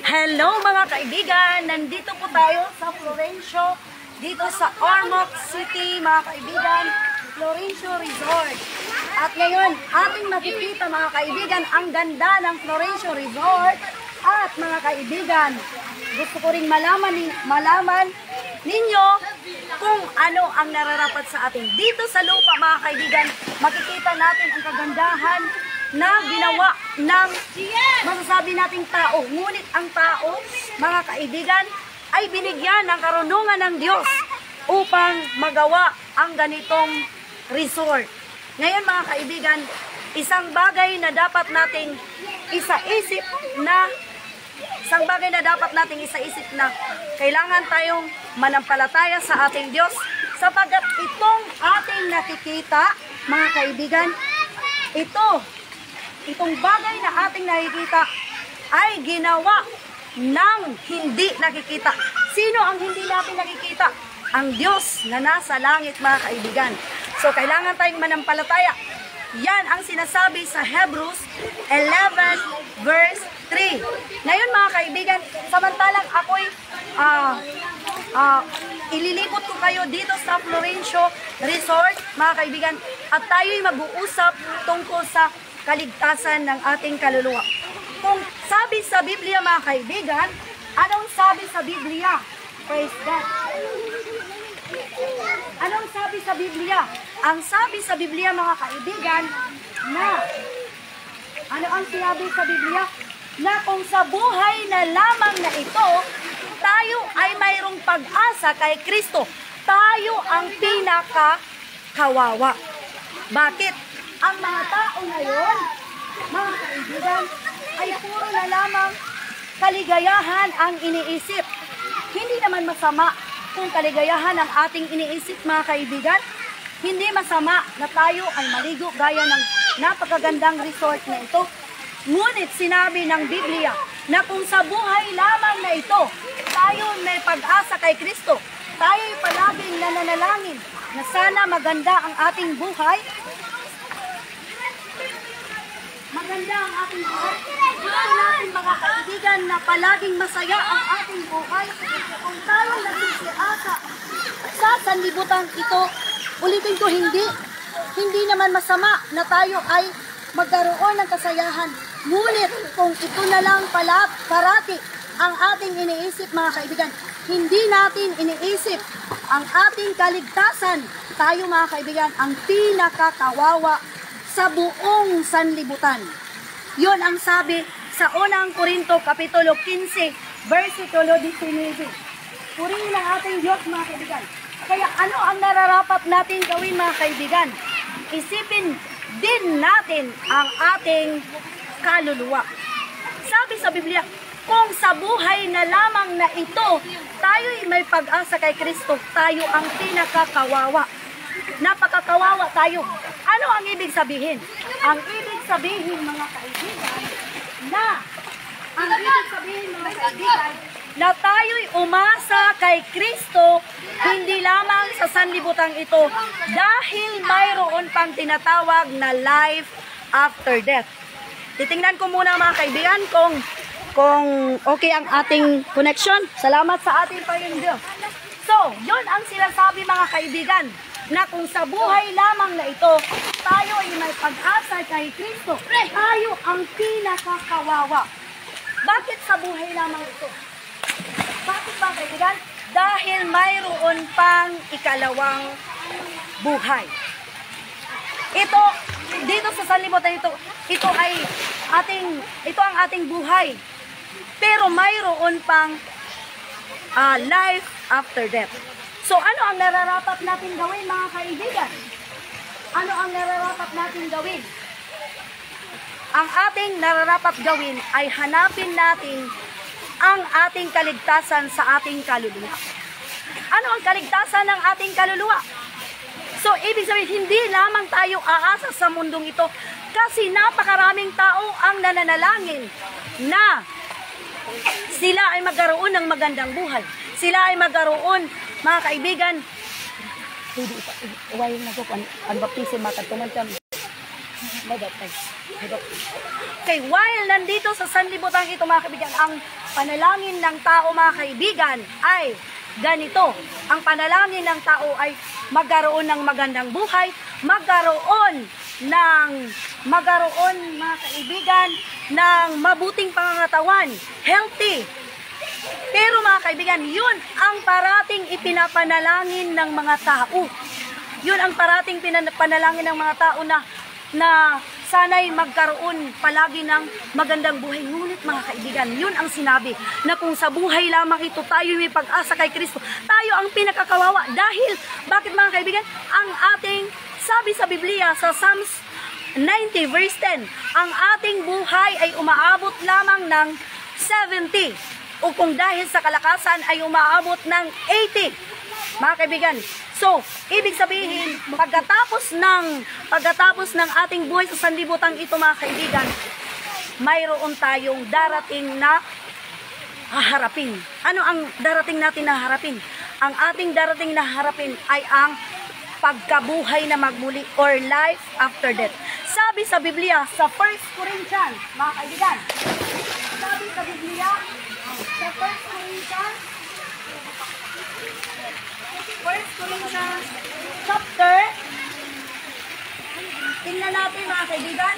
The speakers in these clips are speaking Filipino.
Hello mga kaibigan! Nandito po tayo sa Florencio, dito sa Ormoc City mga kaibigan, Florencio Resort. At ngayon, ating makikita mga kaibigan ang ganda ng Florencio Resort. At mga kaibigan, gusto ko ring malaman ninyo kung ano ang nararapat sa atin. Dito sa lupa mga kaibigan, makikita natin ang kagandahan na ginawa ng masasabi nating tao. Ngunit ang tao, mga kaibigan, ay binigyan ng karunungan ng Diyos upang magawa ang ganitong resort. Ngayon mga kaibigan, isang bagay na dapat nating isa-isip na kailangan tayong manampalataya sa ating Diyos sapagkat itong ating nakikita, mga kaibigan, itong bagay na ating nakikita ay ginawa ng hindi nakikita. Sino ang hindi natin nakikita? Ang Diyos na nasa langit mga kaibigan. So kailangan tayong manampalataya. Yan ang sinasabi sa Hebrews 11 verse 3. Ngayon mga kaibigan, samantalang ako'y ililipot ko kayo dito sa Florencio Resort mga kaibigan at tayo'y mag-uusap tungkol sa kaligtasan ng ating kaluluwa. Kung sabi sa Biblia mga kaibigan, anong sabi sa Biblia? Praise God. Anong sabi sa Biblia? Ang sabi sa Biblia mga kaibigan na ano ang sinabi sa Biblia? Na kung sa buhay na lamang na ito, tayo ay mayroong pag-asa kay Kristo. Tayo ang pinaka-kawawa. Bakit? Ang mga tao ngayon, mga kaibigan, ay puro na lamang kaligayahan ang iniisip. Hindi naman masama kung kaligayahan ang ating iniisip, mga kaibigan. Hindi masama na tayo ay maligo gaya ng napakagandang resort na ito. Ngunit sinabi ng Biblia na kung sa buhay lamang na ito, tayo may pag-asa kay Kristo. Tayo ay palaging nananalangin na sana maganda ang ating buhay. Maganda ang ating buhay. Gusto natin mga kaibigan na palaging masaya ang ating buhay. Kung tayo nagsisiasa sa sanlibutan ito, ulitin ko hindi naman masama na tayo ay magkaroon ng kasayahan. Ngunit kung ito na lang parati ang ating iniisip mga kaibigan, hindi natin iniisip ang ating kaligtasan, tayo mga kaibigan ang pinakakawawa sa buong sanlibutan. Yun ang sabi sa unang Korinto Kapitulo 15, versikulo 19. Purihin ang ating Diyos mga kaibigan. Kaya ano ang nararapat natin gawin mga kaibigan? Isipin din natin ang ating kaluluwa. Sabi sa Biblia, kung sa buhay na lamang na ito, tayo'y may pag-asa kay Kristo, tayo ang pinakakawawa. Napakakawawa tayo. Ano ang ibig sabihin? Ang ibig sabihin mga kaibigan na tayo'y umasa kay Kristo hindi lamang sa sanlibutan ito dahil mayroon pang tinatawag na life after death. Titingnan ko muna mga kaibigan kung okay ang ating connection. Salamat sa ating Panginoon Diyos. So, yun ang sinasabi mga kaibigan na kung sa buhay lamang na ito, tayo ay may pag-asa kay Kristo. Tayo ang pinakakawawa. Bakit sa buhay lamang ito? Bakit ba kaibigan? Dahil mayroon pang ikalawang buhay. Ito, dito sa sanlibutan ito ang ating buhay. Pero mayroon pang life after death. So ano ang nararapat natin gawin mga kaibigan? Ano ang nararapat natin gawin? Ang ating nararapat gawin ay hanapin natin ang ating kaligtasan sa ating kaluluwa. Ano ang kaligtasan ng ating kaluluwa? So ibig sabihin, hindi lamang tayo aasa sa mundong ito kasi napakaraming tao ang nananalangin na sila ay magkaroon ng magandang buhay. Sila ay magkaroon, mga kaibigan, hindi, uwayin na ko, ang baptisin, makatunan kami. Okay, while nandito sa sanlibutan ito mga kaibigan, ang panalangin ng tao mga kaibigan ay ganito. Ang panalangin ng tao ay magkaroon ng magandang buhay, magkaroon mga kaibigan ng mabuting pangangatawan, healthy. Pero mga kaibigan, yun ang parating ipinapanalangin ng mga tao. Yun ang parating panalangin ng mga tao na sana'y magkaroon palagi ng magandang buhay. Ngunit mga kaibigan, yun ang sinabi na kung sa buhay lamang ito tayo may pag-asa kay Kristo, tayo ang pinakakawawa. Dahil, bakit mga kaibigan? Ang ating, sabi sa Biblia, sa Psalms 90 verse 10, ang ating buhay ay umaabot lamang ng 70. O kung dahil sa kalakasan ay umaabot ng 80. Mga kaibigan, so, ibig sabihin, pagkatapos ng ating buhay sa sanlibutan ito mga kaibigan, mayroon tayong darating na haharapin. Ano ang darating natin na harapin? Ang ating darating na harapin ay ang pagkabuhay na magmuli or life after death. Sabi sa Biblia, sa 1 Corinthians, mga kaibigan, sabi sa Biblia, sa 1 Corinthians chapter, tingnan natin mga kaibigan,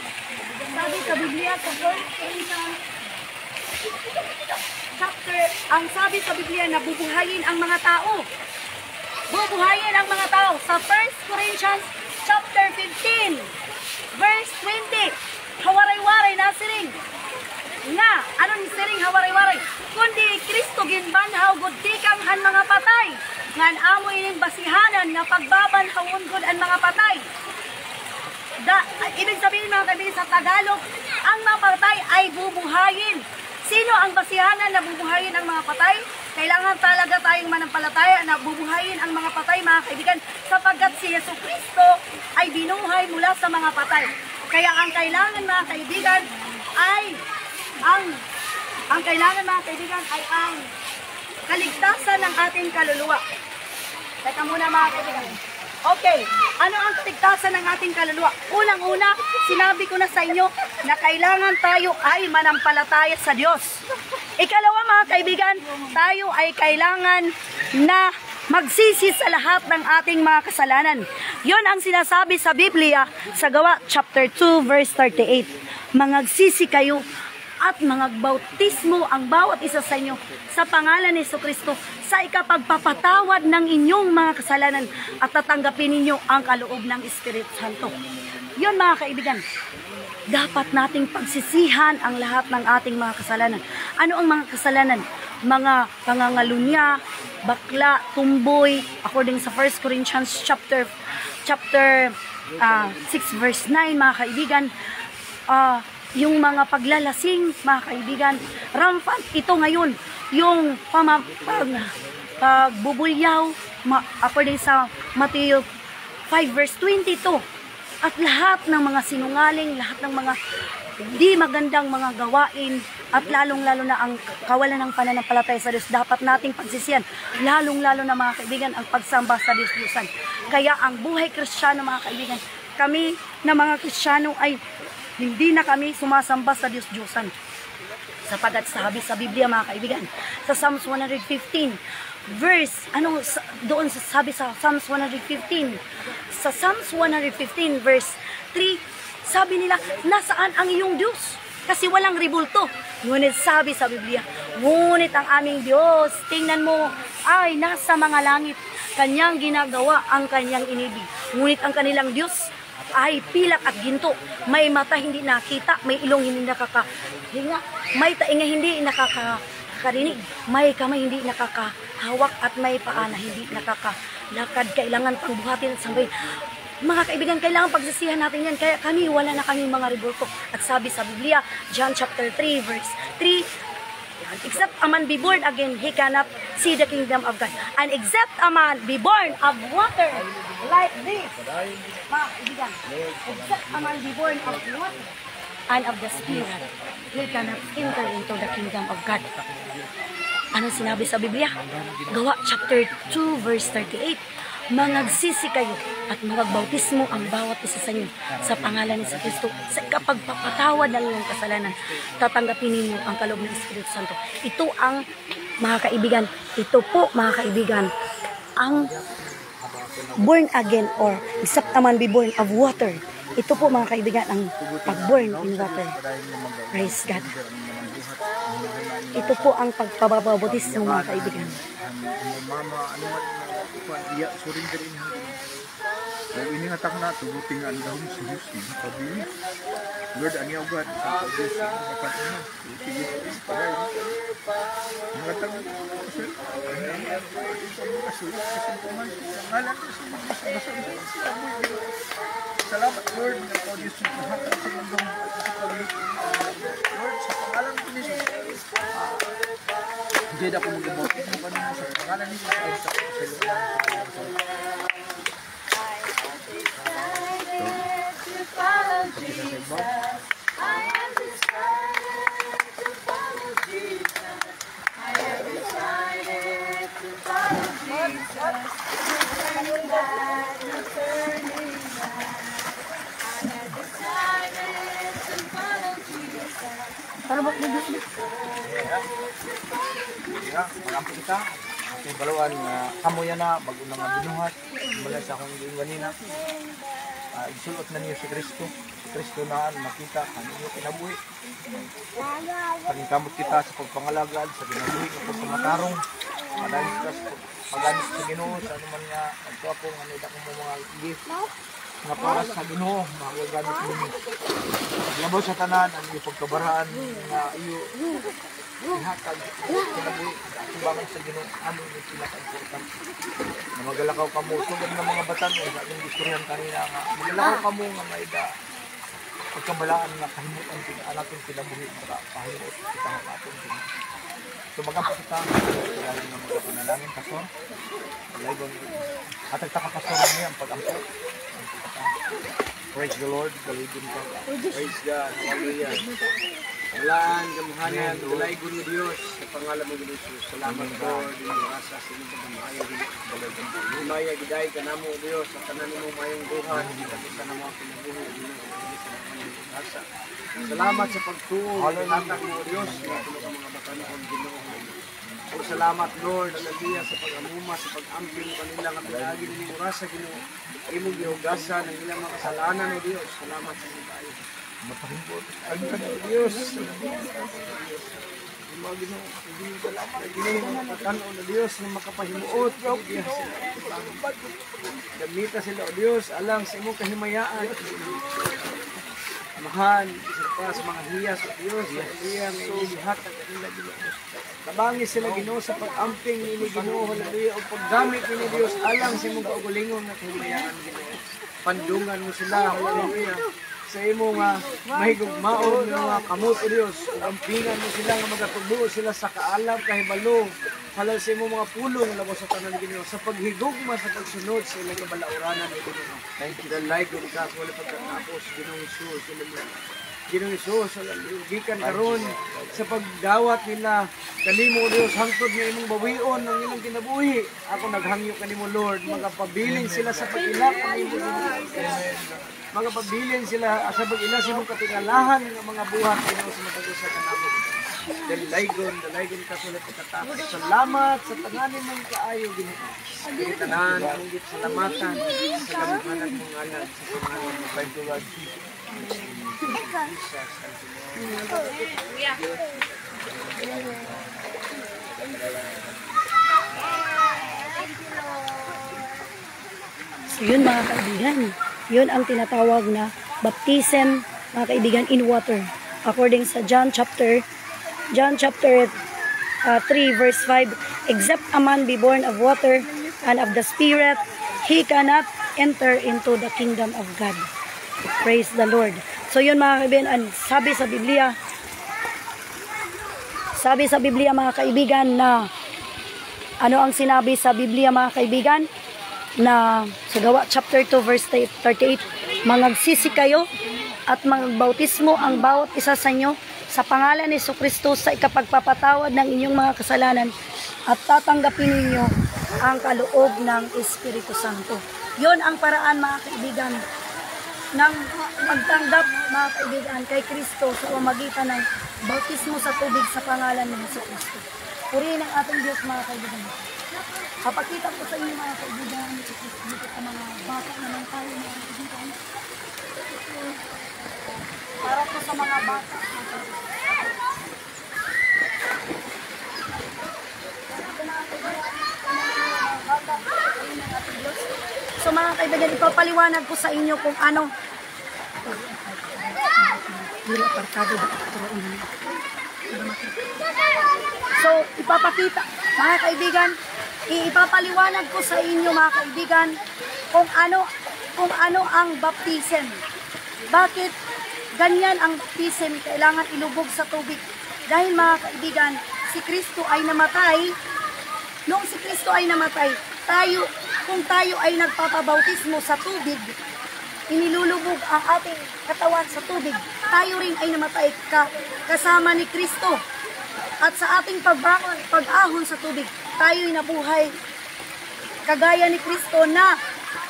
sabi sa Biblia sa 1 Corinthians chapter, ang sabi sa Biblia na bubuhayin ang mga tao. Bubuhayin ang mga tao sa 1 Corinthians chapter 15 verse 20. Hawaray-waray na siring nga, anong siring hawaray-waray? Kundi Kristo ginbanhaw gud tikang han mga patay. Ngan amo ining basihanan nga pagbabanhawon gud ang mga patay. Ibig sabihin mga kaibigan sa Tagalog, ang mga patay ay bubuhayin. Sino ang basihanan na bubuhayin ang mga patay? Kailangan talaga tayong manampalataya na bubuhayin ang mga patay mga kaibigan, sapagkat si Jesucristo ay binuhay mula sa mga patay. Kaya ang kailangan mga kaibigan ay ang kailangan mga kaibigan ay ang kaligtasan ng ating kaluluwa. Teka muna mga kaibigan. Okay, ano ang kaligtasan ng ating kaluluwa? Unang-una, sinabi ko na sa inyo na kailangan tayo ay manampalataya sa Diyos. Ikalawa mga kaibigan, tayo ay kailangan na magsisi sa lahat ng ating mga kasalanan. Yon ang sinasabi sa Biblia sa Gawa chapter 2 verse 38. Mangagsisi kayo at mangagbautismo ang bawat isa sa inyo sa pangalan ni Jesucristo sa ikapagpapatawad ng inyong mga kasalanan at tatanggapin ninyo ang kaloob ng Espiritu Santo. Yun mga kaibigan, dapat nating pagsisihan ang lahat ng ating mga kasalanan. Ano ang mga kasalanan? Mga pangangalunya, bakla, tumboy, according sa 1 Corinthians chapter 6 verse 9 mga kaibigan, yung mga paglalasing, mga kaibigan, rampant ito ngayon, yung pagbubulyaw, according sa Matthew 5 verse 22, at lahat ng mga sinungaling, lahat ng mga di magandang mga gawain, at lalong-lalo na ang kawalan ng pananampalataya sa Diyos, dapat nating pagsisiyan, lalong-lalo na mga kaibigan, ang pagsamba sa Diyos-Diyosan. Kaya ang buhay Kristiyano mga kaibigan, kami na mga Kristiyano ay hindi na kami sumasamba sa Diyos-Diyosan. Sapagat sabi sa Biblia mga kaibigan, sa Psalms 115, verse, doon sabi sa Psalms 115, sa Psalms 115 verse 3, sabi nila, nasaan ang iyong Diyos? Kasi walang ribulto. Ngunit sabi sa Biblia, ngunit ang aming Diyos, tingnan mo, ay nasa mga langit, kanyang ginagawa ang kanyang inibig. Ngunit ang kanilang Diyos ay pilak at ginto, may mata hindi nakita, may ilong hindi nakakahinga, may tainga hindi nakakarinig, may kamay hindi nakakahawak, at may paa na hindi nakakalakad. Kailangan pang buhatin at sambahin. Mga kaibigan, kailangan pagsisihan natin yan. Kaya kami, wala na kaming mga ribulto. At sabi sa Biblia, John chapter 3 verse 3, except a man be born again, he cannot see the kingdom of God. And except a man be born of water like this, mga kaibigan, except a man be born of water and of the Spirit, he cannot enter into the kingdom of God. Ano sinabi sa Biblia? Gawa chapter 2 verse 38, mangagsisi kayo at magbautismo ang bawat isa sa inyo sa pangalan ni Kristo sa ikapagpapatawad ng inyong kasalanan. Tatanggapin ninyo ang kaloob ng Espiritu Santo. Ito ang, mga kaibigan, ito po mga kaibigan, ang born again or except a man be born of water. Ito po mga kaibigan ang pag-born in water. Praise God. Ito po ang pagpapabautismo mga kaibigan. Iya, surrender ini. Kalau ini ngatak na tubuting ang dahon sa Diyos ni Pabili. Lord, ang iyawgan sa Diyos ni Pabili. Ngatak na sir. Salamat Lord na po Diyos ni Pabili. Lord, sa pangalan ko ni Jesus. Hindi ako mag-abot. Ano ba naman sa pangalan ni Jesus? Ya, marampo kita. Kasi balawan kamo yan na bago na nga binuhat. Mula sa akong ganina. Isulot na niyo si Kristo. Si Kristo na makita ang inyong kinabuhi. Pagkamot kita sa pagpangalagad, sa ginabuhi ng pagpamatarong. Madalis ka sa paganis sa Ginoo, sa anuman nga nagtuapo nga nila ko mga gift. Nga para sa Ginoo, magagamit ninyo. Labaw sa tanan, ang iyong pagkabaraan nga iyo ihatag kinabuhi. Tubangan sa Ginoo, ano yung pinaka-important. Na magalakaw ka mo, sugod ng mga batan, sa ating istoryan kanina nga, magalakaw ka mo nga maida pagkabalaan nga kahimutan natin kinabuhi, para pahimuot kita ng ating Ginoo. So magampo kita, kaya ng mga panalangin, Pastor. Atagtaka Pastor niya ang pag-ampo. Praise the Lord, galigin ka. Praise God, hallelujah. Walaan, gamuhanan, walay guru Diyos, sa pangalan mo Jesus. Salamat po, dinurasa sa inyo sa pamahayo. Lumaya, giday ka na mo Diyos, sa kanan mo mayong buhay, kita na mo ang pinabuhi, salamat sa pagtuo, halatag mo Diyos, na tulog ang mga batanon, Ginoo. O salamat Lord, hallelujah, sa pag-amuma, sa pag-amping kanila nga pinagin ng oras sa Ginoo. Imong gihugasan ng ilang mga kasalanan o Diyos. Salamat sa inyo tayo. Mapahimot. Ang kanil Diyos. Yung mga Ginoo, hindi salamat. Ginoo mga katanaw na Diyos na makapahimuot. Gamita sila o Diyos, alang sa imong kahimayaan. Mahal, isa sa mga hiyas o Diyos, hallelujah, may inihatag kanila Ginoo. Tabangis sila Ginoo sa pag-amping ni Ginoo, hallelujah, o paggamit ni Diyos alang sa imong kaugalingon na kahimayaan Ginoo. Pandungan mo sila, hallelujah, sa imong mahigugmaon ng mga kamot o Diyos. Ampingan mo sila nga magatubo sila sa kaalab, kahibalo, halal sa imong mga pulong labos sa tanan ni Ginoo, sa paghigugma sa pagsunod sa ilang kabalauranan ni Ginoo. Thank you, the light of God, wala pagkatapos, Ginoo Jesus, hallelujah. Ginoo Jesus, gikan karon sa paggawat nila kanimo Dios hangtod nga imong bawion ang ilang kinabuhi. Ako naghangyo kanimo Lord, magapabilin sila sa pag-ila kanimo. Magapabilin sila sa pag-ila sa imong katingalahan ng mga buhat Ginoo sa matagos sa kanamo. Dalaygon ka sulat pagkatapos. Salamat sa tanganin mong kaayo Ginoo. Tanan mong salamatan sa kamuhanan mong ngalan sa pangalan mo by the Lord Jesus. So yun mga kaibigan, yun ang tinatawag na baptism mga kaibigan in water. According sa John chapter 3 verse 5, except a man be born of water and of the Spirit, he cannot enter into the kingdom of God. Praise the Lord. So yun mga kaibigan, sabi sa Biblia mga kaibigan na ano ang sinabi sa Biblia mga kaibigan na sa Gawa chapter 2 verse 38, mangagsisi kayo at magbautismo ang bawat isa sa inyo sa pangalan ni Kristo sa ikapagpapatawad ng inyong mga kasalanan at tatanggapin ninyo ang kaloob ng Espiritu Santo. Yon ang paraan, mga kaibigan, ng pagtanggap, mga kaibigan, kay Kristo sa pamamagitan ng bautismo sa tubig sa pangalan ng Hesus Kristo. Purihin ang ating Diyos, mga kaibigan. Papakita ko sa inyo, mga kaibigan, dito sa mga bata naman tayo, mga kaibigan. Para po sa mga bata. So mga kaibigan, ipapaliwanag ko sa inyo kung ano. So ipapakita, mga kaibigan, ipapaliwanag ko sa inyo, mga kaibigan, kung ano ang baptism. Bakit ganyan ang baptism, kailangan ilubog sa tubig? Dahil, mga kaibigan, si Kristo ay namatay. Noong si Kristo ay namatay, kung tayo ay nagpapabautismo sa tubig, inilulubog ang ating katawan sa tubig, tayo rin ay namatay kasama ni Kristo. At sa ating pag-ahon sa tubig, tayo'y nabuhay kagaya ni Kristo na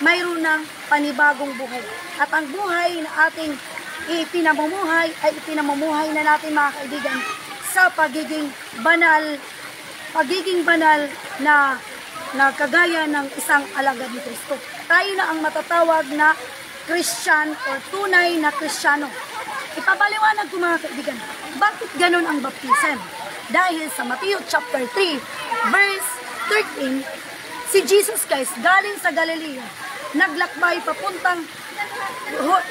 mayroon ng panibagong buhay. At ang buhay na ating ipinamumuhay ay ipinamumuhay na natin, mga kaibigan, sa pagiging banal na kagaya ng isang alagad ni Kristo. Tayo na ang matatawag na Christian o tunay na Kristiyano. Ipapaliwanag ko, mga kaibigan, bakit ganun ang baptism? Dahil sa Matthew chapter 3, verse 13, si Jesus Christ galing sa Galilea, naglakbay papuntang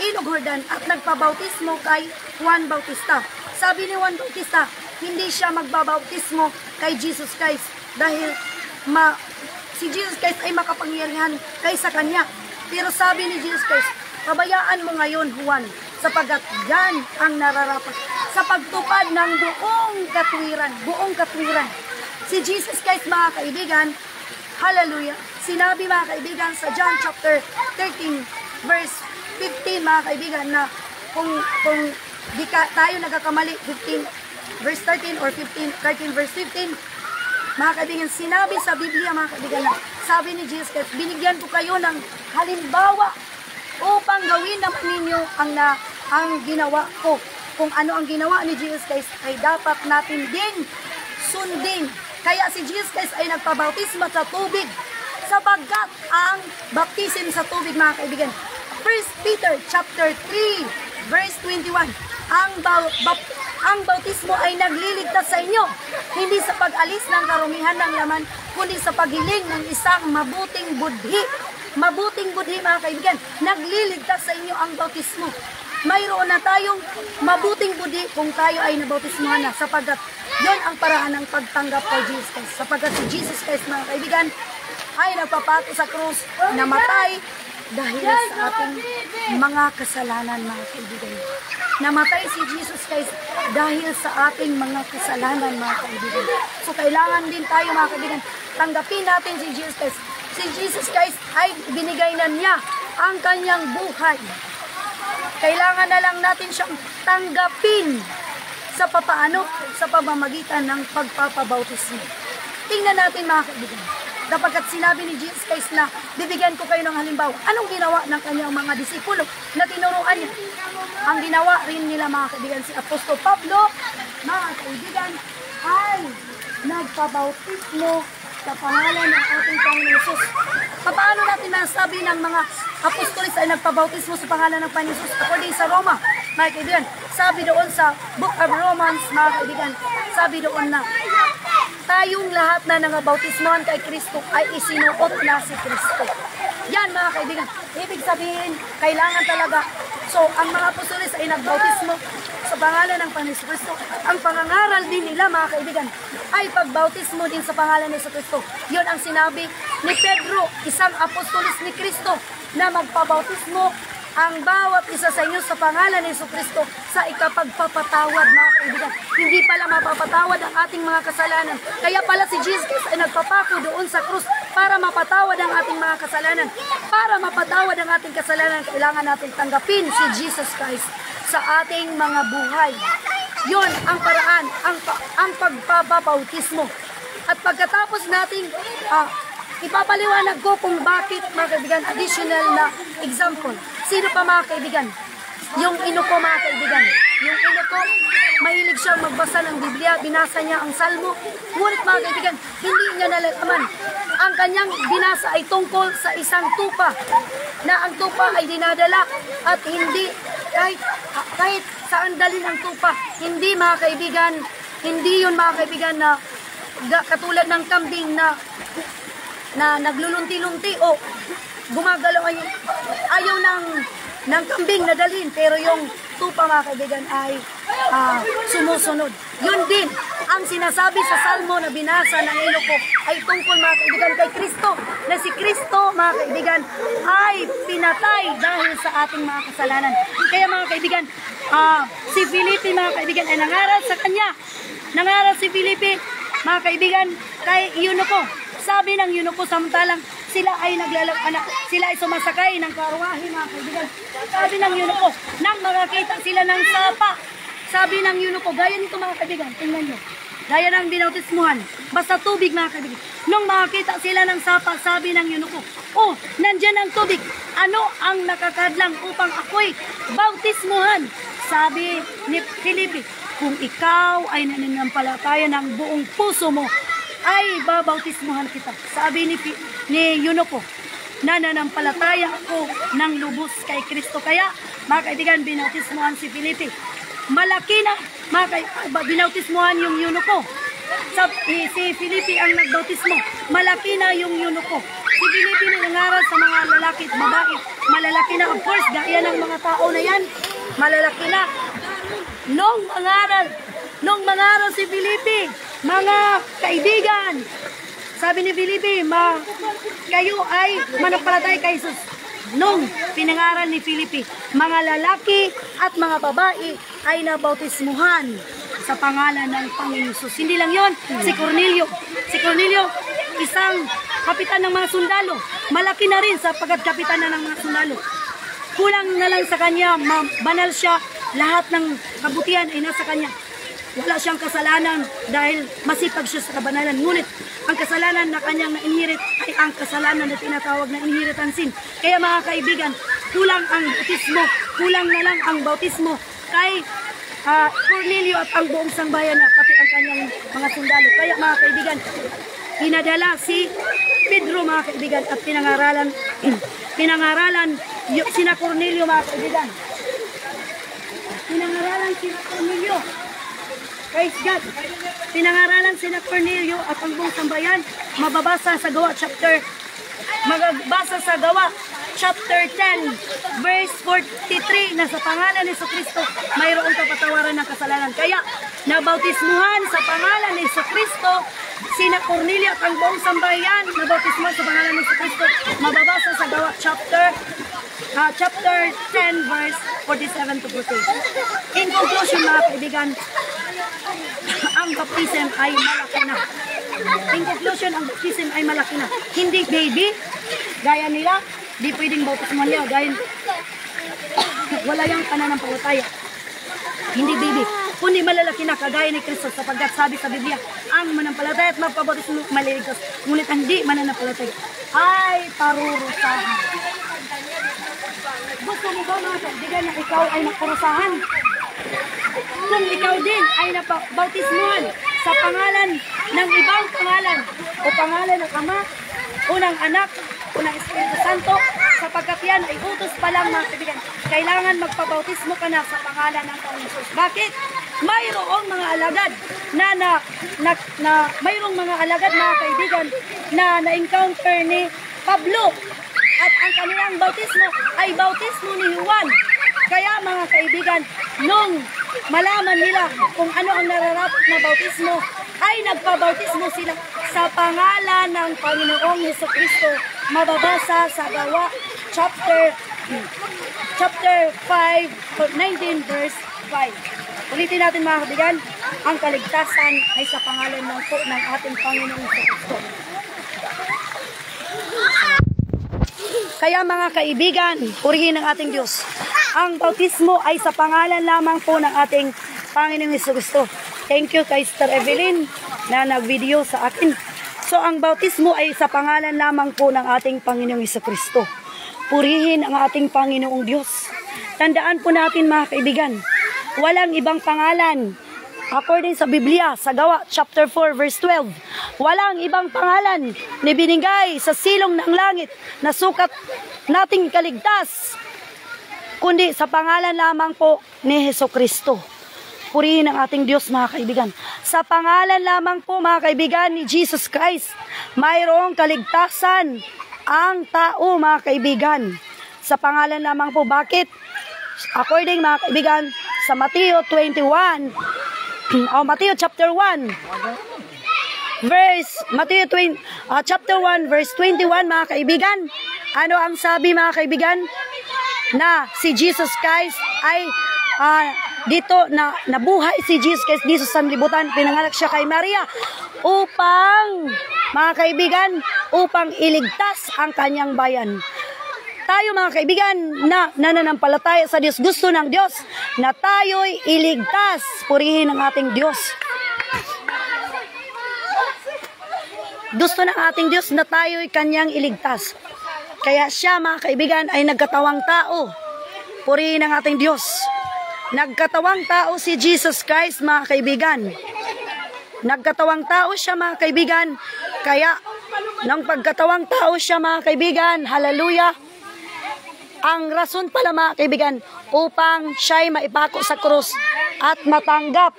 Ilog Jordan at nagpabautismo kay Juan Bautista. Sabi ni Juan Bautista, hindi siya magbabautismo kay Jesus Christ dahil si Jesus Christ ay makapangyarihan kaysa kanya. Pero sabi ni Jesus Christ, pabayaan mo ngayon, Juan, sapagkat yan ang nararapat sa pagtupad ng buong katwiran. Si Jesus Christ, mga kaibigan, hallelujah, sinabi, mga kaibigan, sa John chapter 13 verse 15, mga kaibigan, na kung di tayo nagkakamali, 15 verse 13 or 13 verse 15, mga kaibigan, sinabi sa Biblia, mga kaibigan, na sabi ni Jesus Christ, binigyan ko kayo ng halimbawa upang gawin naman ninyo ang ginawa ko. Kung ano ang ginawa ni Jesus Christ ay dapat natin din sundin. Kaya si Jesus Christ ay nagpabautismo sa tubig, sapagkat ang baptism sa tubig, mga kaibigan, 1 Peter chapter 3 verse 21, ang bautismo ay nagliligtas sa inyo, hindi sa pag-alis ng karumihan ng laman, kundi sa paghiling ng isang mabuting budhi. Mabuting budhi, mga kaibigan, nagliligtas sa inyo ang bautismo. Mayroon na tayong mabuting budhi kung tayo ay nabautismuhan na, sapagkat yon ang paraan ng pagtanggap kay Jesus Christ. Sapagkat si Jesus Christ, mga kaibigan, ay nagpapato sa krus, namatay dahil sa ating mga kasalanan, mga kaibigan. Namatay si Jesus Christ dahil sa ating mga kasalanan, mga kaibigan. So kailangan din tayo, mga kaibigan, tanggapin natin si Jesus Christ. Si Jesus Christ ay binigay na niya ang kanyang buhay. Kailangan na lang natin siyang tanggapin sa papaano, sa pamamagitan ng pagpapabautismo. Tingnan natin, mga kaibigan. Dapagkat sinabi ni Jesus Christ na bibigyan ko kayo ng halimbawa, anong ginawa ng kanyang mga disipulo na tinuruan niya? Ang ginawa rin nila, mga kaibigan, si Apostol Pablo, mga kaibigan, ay nagpabautismo sa pangalan ng ating Panginoon Hesus. Paano natin nasabi ng mga apostolis ay nagpabautismo sa pangalan ng Panginoon Hesus? According sa Roma, mga kaibigan, sabi doon sa Book of Romans, mga kaibigan, sabi doon na tayong lahat na nangabautismohan kay Kristo ay isinuot na si Kristo. Yan, mga kaibigan, ibig sabihin, kailangan talaga. So, ang mga apostolis ay nagbautismo sa pangalan ng Panginoon Kristo. Ang pangangaral din nila, mga kaibigan, ay pagbautismo din sa pangalan ni Kristo. Yun ang sinabi ni Pedro, isang apostolis ni Kristo, na magpabautismo ang bawat isa sa inyo sa pangalan ni Kristo sa ikapagpapatawad, mga kaibigan. Hindi pala mapapatawad ang ating mga kasalanan. Kaya pala si Jesus Christ ay nagpapako doon sa krus para mapatawad ang ating mga kasalanan. Para mapatawad ang ating kasalanan, kailangan natin tanggapin si Jesus Christ sa ating mga buhay. Yun ang paraan, ang pagpapabautismo. At pagkatapos nating ipapaliwanag ko kung bakit, mga kaibigan, additional na example. Sino pa, mga kaibigan? Yung ino ko, mga kaibigan. Yung ino ko, mahilig siyang magbasa ng Biblia, binasa niya ang Salmo. Ngunit, mga kaibigan, hindi niya nalalaman. Ang kanyang binasa ay tungkol sa isang tupa, na ang tupa ay dinadala at hindi, kahit saan dalhin ang tupa, hindi, mga kaibigan, hindi yun, mga kaibigan, na katulad ng kambing na naglulunti-lunti o gumagalaw, ayaw ng kambing na dalhin, pero yung tupa, mga kaibigan, ay sumusunod. Yun din ang sinasabi sa Salmo na binasa ng ino ko ay tungkol, mga kaibigan, kay Kristo, na si Kristo, mga kaibigan, ay pinatay dahil sa ating mga kasalanan. Kaya, mga kaibigan, si Filipe, mga kaibigan, ay nangaral sa kanya. Nangaral si Filipe, mga kaibigan, kay Eunuco. Sabi ng Eunuco, samantalang sila ay sila ay sumasakay ng karwahe, mga kaibigan. Sabi ng Eunuco, nang makakita sila ng sapa, sabi ng Eunuco, gaya nito, mga kaibigan, tingnan nyo, gaya ng binautismuhan, basta tubig, mga kaibigan. Nung makakita sila ng sapa, sabi ng Eunuco, oh, nandyan ang tubig, ano ang nakakadlang upang ako'y bautismuhan? Sabi ni Filipe, kung ikaw ay nananampalataya ng buong puso mo, ay babautismuhan kita. Sabi ni Eunuco, nananampalataya ako ng lubos kay Kristo. Kaya, mga kaibigan, binautismuhan si Filipe. Malaki na, binautismuhan yung Eunuco. Si Filipe ang nagbautismo. Malaki na yung Eunuco. Si Filipe nangaral sa mga lalaki at babae. Malalaki na, of course, gaya ng mga tao na yan. Malalaki na. Nung mangaral si Filipe, mga kaibigan, sabi ni Filipe, kayo ay manampalataya kay Jesus. Nung pinangaral ni Filipe, mga lalaki at mga babae ay nabautismuhan sa pangalan ng Panginoon Jesus. Hindi lang yon, si Cornelio. Si Cornelio, isang kapitan ng mga sundalo. Malaki na rin sapagkat kapitan na ng mga sundalo. Kulang na lang sa kanya, banal siya, lahat ng kabutihan ay nasa kanya. Wala siyang kasalanan dahil masipag siya sa kabanalan. Ngunit ang kasalanan na kanyang na-inherit ay ang kasalanan na tinatawag na inheritance sin. Kaya, mga kaibigan, kulang ang bautismo, kulang na lang ang bautismo kay Cornelio at ang buong sangbayan na pati ang kanyang mga sundalo. Kaya, mga kaibigan, pinadala si Pedro, mga kaibigan, at pinangaralan sina Cornelio, mga kaibigan. Pinangaralan sina Cornelio. Praise God. Pinangaralan sina Cornelio at ang buong sambayan. Mababasa sa Gawa chapter 10 verse 43 na sa pangalan ni Jesucristo mayroong kapatawaran ng kasalanan. Kaya nabautismuhan sa pangalan ni Jesucristo sina Cornelio at ang buong sambayan. Nabautismuhan sa pangalan ni Jesucristo. Mababasa sa Gawa chapter 10 verse 47 to 48. In conclusion, mga kaibigan, ang baptism ay malaki na. In conclusion, ang baptism ay malaki na. Hindi baby, gaya nila, di pwedeng bautismuhan niya, dahil wala yung pananampalataya. Hindi baby, kundi malalaki na, kagaya ni Kristo, sapagkat sabi sa Biblia, ang manampalataya at magpabautismo maliligtas. Ngunit ang di mananampalataya ay parurusahan. Gusto mo ba, mga kaibigan, na ikaw ay naparusahan? Kung ikaw din ay napabautismuhan sa pangalan ng ibang pangalan o pangalan ng Ama o ng Anak o ng Espiritu Santo, sapagkat yan ay utos pa lang, mga kaibigan, kailangan magpabautismo ka na sa pangalan ng Panginoon Jesus. Bakit? Mayroong mga alagad mayroong mga alagad, mga kaibigan, na na-encounter ni Pablo at ang kanilang bautismo ay bautismo ni Juan. Kaya, mga kaibigan, nung malaman nila kung ano ang nararapat na bautismo, ay nagpabautismo sila sa pangalan ng Panginoong Jesucristo. Mababasa sa Gawa chapter 5, 19 verse 5. Ulitin natin, mga kaibigan, ang kaligtasan ay sa pangalan ng ating Panginoong Jesucristo. Kaya, mga kaibigan, purihin ng ating Diyos. Ang bautismo ay sa pangalan lamang po ng ating Panginoong Jesucristo. Thank you kay Sister Evelyn na nag-video sa akin. So ang bautismo ay sa pangalan lamang po ng ating Panginoong Jesucristo. Purihin ang ating Panginoong Diyos. Tandaan po natin mga kaibigan, walang ibang pangalan. According sa Biblia, sa Gawa, chapter 4, verse 12, walang ibang pangalan na binigay sa silong ng langit na sukat nating kaligtas, kundi sa pangalan lamang po ni Jesucristo. Purihin ang ating Diyos mga kaibigan. Sa pangalan lamang po mga kaibigan ni Jesus Christ, mayroong kaligtasan ang tao mga kaibigan. Sa pangalan lamang po. Bakit? According mga kaibigan, sa Mateo 21, Mateo chapter 1, chapter 1, verse 21 mga kaibigan. Ano ang sabi mga kaibigan? Na si Jesus Christ ay dito na nabuhay si Jesus Christ dito sa sanlibutan, pinanganak siya kay Maria upang mga kaibigan, upang iligtas ang kanyang bayan. Tayo mga kaibigan na nananampalataya sa Diyos, gusto ng Diyos na tayo'y iligtas. Purihin ang ating Diyos. Gusto ng ating Diyos na tayo'y kanyang iligtas. Kaya siya mga kaibigan ay nagkatawang tao. Purihin ang ating Diyos. Nagkatawang tao si Jesus Christ mga kaibigan. Nagkatawang tao siya mga kaibigan. Kaya nang pagkatawang tao siya mga kaibigan, hallelujah, ang rason pala mga kaibigan, upang siya'y maipako sa krus at matanggap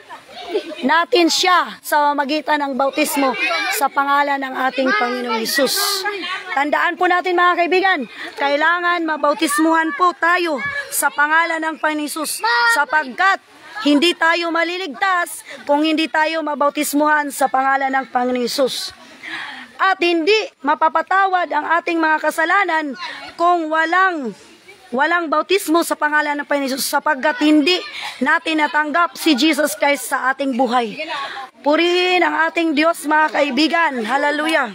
natin siya sa magitan ng bautismo sa pangalan ng ating Panginoong Hesus. Tandaan po natin mga kaibigan, kailangan mabautismuhan po tayo sa pangalan ng Panginoong Hesus sapagkat hindi tayo maliligtas kung hindi tayo mabautismuhan sa pangalan ng Panginoong Hesus. At hindi mapapatawad ang ating mga kasalanan kung walang bautismo sa pangalan ng Panginoon Hesus sapagkat hindi natin natanggap si Jesus Christ sa ating buhay. Purihin ang ating Diyos mga kaibigan. Hallelujah.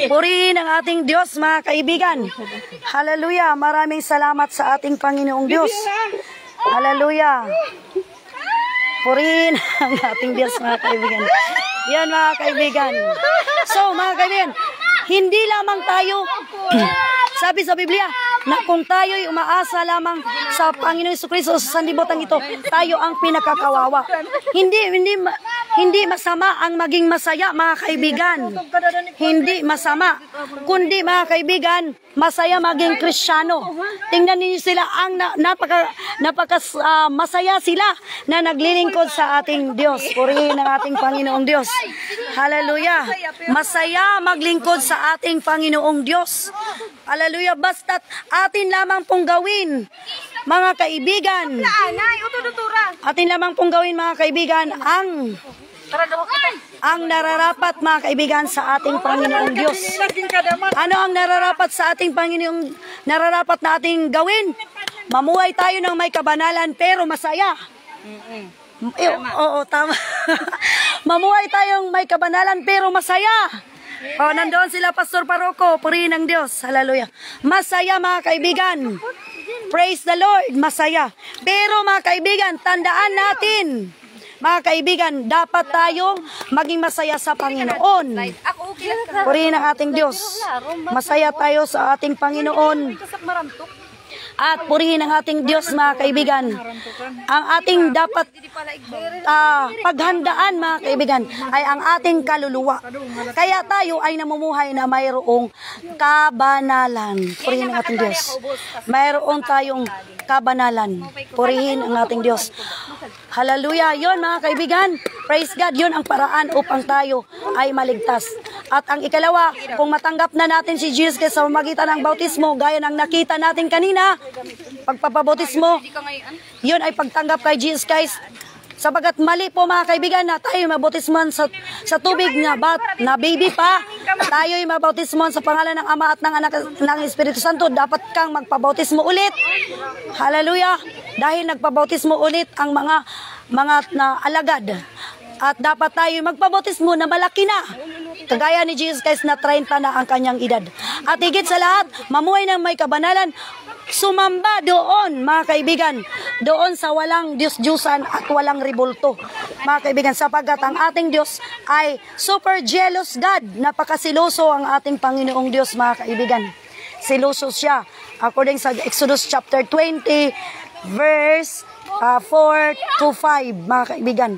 Purihin ang ating Diyos mga kaibigan. Hallelujah. Maraming salamat sa ating Panginoong Diyos. Hallelujah. Purihin ang ating Diyos mga kaibigan. Yan mga kaibigan. So mga kaibigan, hindi lamang tayo sabi sa Biblia na kung tayo'y umaasa lamang sa Panginoon Jesucristo sa sanlibutan ito, tayo ang pinakakawawa. Hindi masama ang maging masaya mga kaibigan. Hindi masama. Kundi mga kaibigan, masaya maging Kristiyano. Tingnan niyo sila, ang masaya sila na naglilingkod sa ating Diyos. Purihin ang ating Panginoong Diyos. Hallelujah. Masaya maglingkod sa ating Panginoong Diyos. Hallelujah. Basta't atin lamang pong gawin, mga kaibigan. Atin lamang pong gawin, mga kaibigan, ang nararapat mga kaibigan sa ating Panginoong Diyos. Ano ang nararapat sa ating Panginoong, nararapat na ating gawin? Mamuhay tayo ng may kabanalan pero masaya. Oo, tama. Mamuhay tayong may kabanalan pero masaya. Nandoon sila Pastor Paroko, purihin ng Diyos. Hallelujah. Masaya mga kaibigan. Praise the Lord, masaya. Pero mga kaibigan, tandaan natin, mga kaibigan, dapat tayo maging masaya sa Panginoon. Purihin ang ating Diyos. Masaya tayo sa ating Panginoon. At purihin ang ating Diyos mga kaibigan. Ang ating dapat paghandaan mga kaibigan ay ang ating kaluluwa. Kaya tayo ay namumuhay na mayroong kabanalan. Purihin ang ating Diyos. Mayroon tayong kabanalan. Purihin ang ating Diyos. Hallelujah. Yun mga kaibigan. Praise God. Yun ang paraan upang tayo ay maligtas. At ang ikalawa, kung matanggap na natin si Jesus Christ sa pamamagitan ng bautismo, gaya ng nakita natin kanina, pagpapabautismo, yun ay pagtanggap kay Jesus Christ. Sabagat mali po mga kaibigan na tayo mabautismohan sa tubig na baby pa, tayo ay mabautismohan sa pangalan ng Ama at ng Anak ng Espiritu Santo, dapat kang magpabautismo ulit. Hallelujah! Dahil nagpabautismo ulit ang mga na alagad. At dapat tayo magpabautismo na malaki na. Kagaya ni Jesus Christ na 30 na ang kanyang edad. At higit sa lahat, mamuhay ng may kabanalan sumamba doon, mga kaibigan, doon sa walang Diyos-Diyusan at walang ribulto. Mga kaibigan, sapagkat ang ating Diyos ay super jealous God. Napakasiloso ang ating Panginoong Diyos, mga kaibigan. Siloso siya. According sa Exodus chapter 20, verse 4 to 5, mga kaibigan.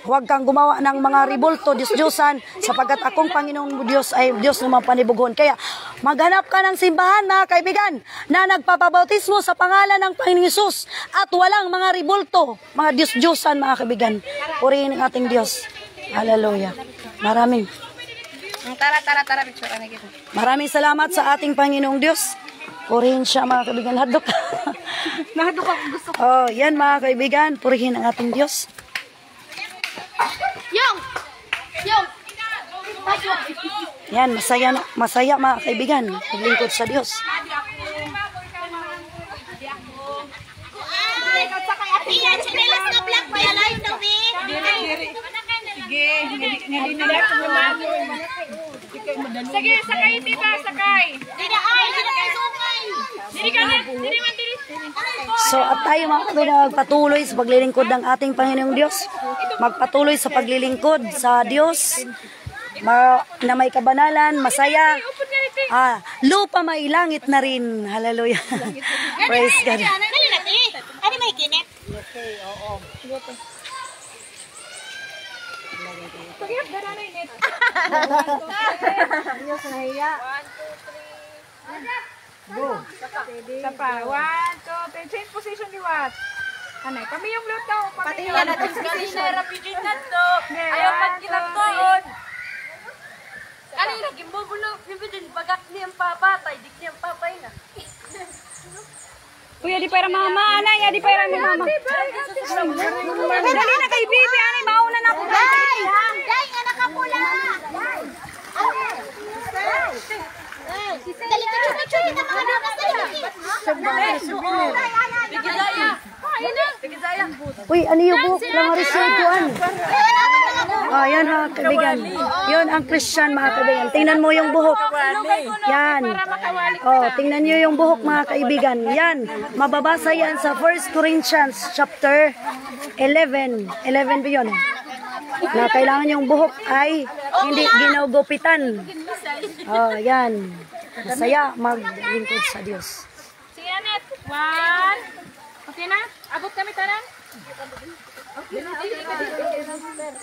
Huwag kang gumawa ng mga ribulto, Diyos-Diyosan, sapagkat akong Panginoong Diyos ay Diyos na mapanibugon. Kaya maghanap ka ng simbahan, mga kaibigan, na nagpapabautismo sa pangalan ng Panginoong Hesus at walang mga ribulto, mga Diyos-Diyosan, mga kaibigan. Purihin ang ating Diyos. Hallelujah. Maraming salamat sa ating Panginoong Diyos. Purihin siya, mga kaibigan. Hadok. Nahadok ako gusto. Oh, yan, mga kaibigan. Purihin ang ating Diyos. Yung! Yan, masaya mga kaibigan. Maglingkod sa Diyos. Iyan, chinelas na black ba yan? Ayun daw, Sige, sakay diba, sakay. Dili kayo sumay. Dili ka na, dili man, dili. So, at tayo mga kaibigan magpatuloy sa paglilingkod ng ating Panginoong Diyos. Magpatuloy sa paglilingkod sa Diyos. Na may kabanalan, masaya. Lupa may langit na rin. Hallelujah. Praise God. Dali na, ano may kinit? Isa pa. 1, 2, 3. Change position ni Wat. Anay, kami yung luto. Pati yan natin kasi rapidin na to. Ayaw pagkilagtoon. Ano yung naging bubulo? Bibidin, bagak niyang papatay. Dik niyang papay na. Kuya, di para mama. Anay, di para ni mama. Dali na kay Bibi. Anay, mauna na po. Day, nga nakapula. Dali, picture kita mga nakas. Uy, ano yung buhok lang marisiguan? Yan mga kaibigan. Yun ang Christian, mga kaibigan. Tingnan mo yung buhok. Yan. Tingnan nyo yung buhok, mga kaibigan. Yan. Mababasa yan sa 1 Corinthians chapter 11. 11 ba yun? Na kailangan yung buhok ay hindi ginugupitan. Yan. Masaya maglingkod sa Diyos. Sige, Anet. 1. Okay na? Abot kami tanan?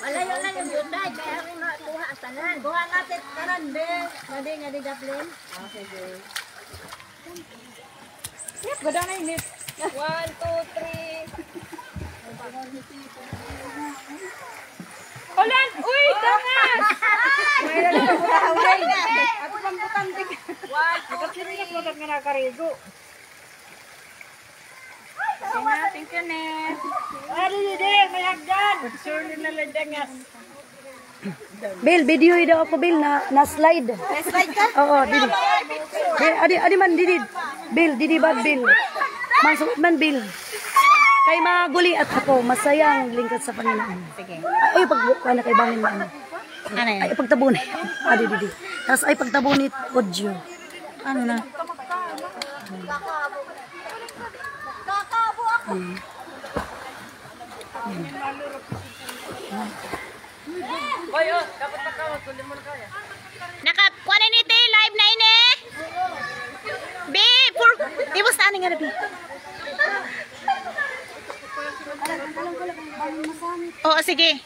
Malayo lang yung Hyundai, kaya ako nakuha ang tanan. Kuha natin tanan, be. Nga di Dublin. Yes, ganda na init. 1, 2, 3. Ulan! Uy! Tangas! Ako pang butantik. 1, 2, 3. Magat nga nakarigo. Thank you, Net. Bill, video daw ako, Bill, na slide. Slide ka? Oo, didi. Bill, adi man, didi. Bill, didi ba, Bill? Masukot man, Bill. Kay maguli at ako, masayang lingkod sa Panginoon. Sige. Ay, pagbuka na kay bangin mo. Ano yan? Ay, pagtabunit. Adi, didi. Tapos ay pagtabunit, audio. Ano na? Nakakuha na nito live na ini. Be, di mo saan nga na, Be? Oo, sige.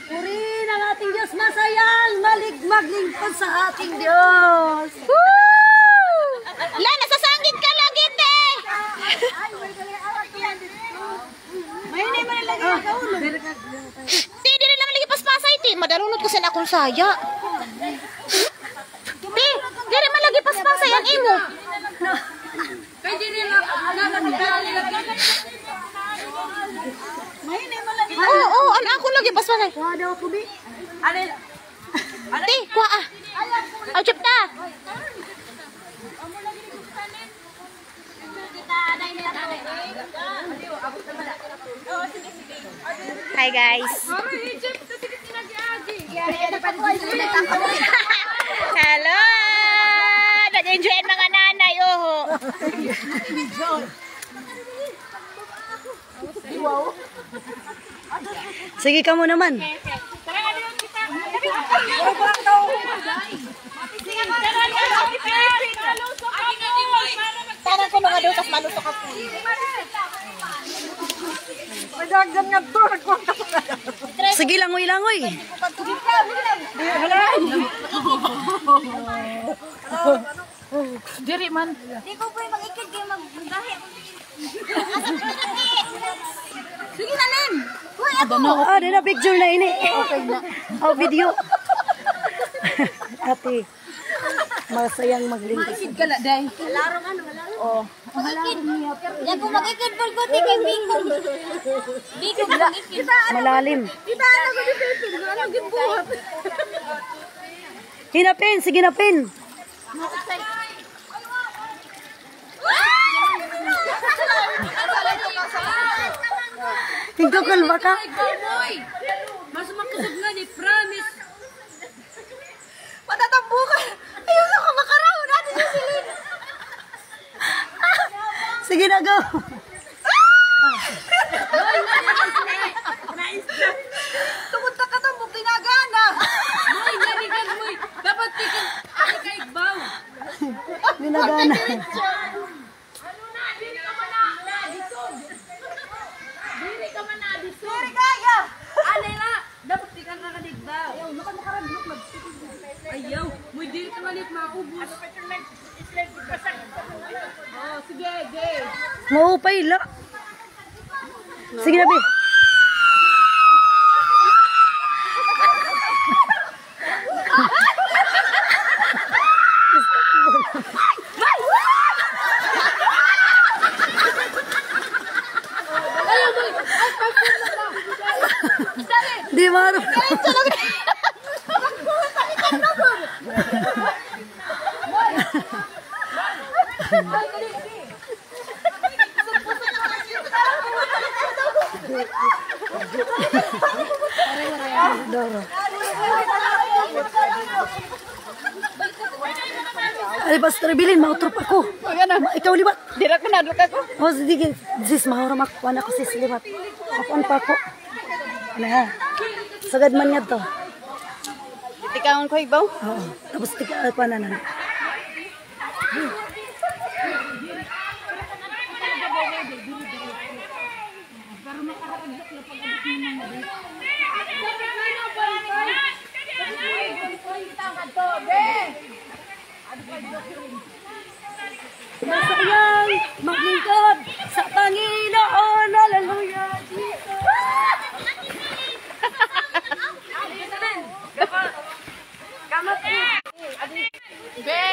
Purihin ang ating Diyos, masayang maglingkod sa ating Diyos. La, nasasangit ka lagi, te. Te, di lang lagi paspasay, te. Madalunod ko sa akong saya. Te, di man lagi paspasay ang imo. Oo, ano ako lagi paspasay. Kuha daw ako, Bi. Te, kuha ah. Aw, chipta. Hi guys. Hello. Nag-enjoy ang mga nanay, oh. Sige ka mo naman. Tara ko mga daw, tas malusok ako. Sige langoy-langoy. Diri man. Di ko po mag-ikid kayo mag-gahi. Sige na, Len. Uy, ako. Ah, na picture na ini. Okay na. Oh, video. Ate, masayang maglingkod. Larong ano, larong. Oh. Mag-ikid. Yan po mag-ikid po ko kay Bingo. Bingo mag-ikid. Malalim. Kita ano ko di ano gibuhat. Hinapin, sige napin. Ikaw kalma ka. Mas makasag nga ni promise. Patatambukan. Ayun ako makaraw natin yung silid. Sige na, go. Tungkol ta katambok tinagana. Moy, narigan moy. Dapat tikin ka igbaw. Ginagana. Diri ka man na dito. Sorry kaya. Alay na. Dapat tikan ka kadigbaw. Ayaw, nakakarabot mag. Ayaw, moy diri ka malit makubos. Oh, sige, ge. Maupay la. Sige na, be. Di maro. Doro. Ay, basta rebilin, mautrop ako. Ikaw libat. Dira ko na duka ko. Oh, sige. Sis, mahuram ako. Anak ko, sis, libat. Apuan pa ako. Ano ha? Sagad man nga to. Tikawon ko igbaw. Oo. Tapos tika pa na. Masayang maglingkod sa Panginoon. Hallelujah, Jesus. Be.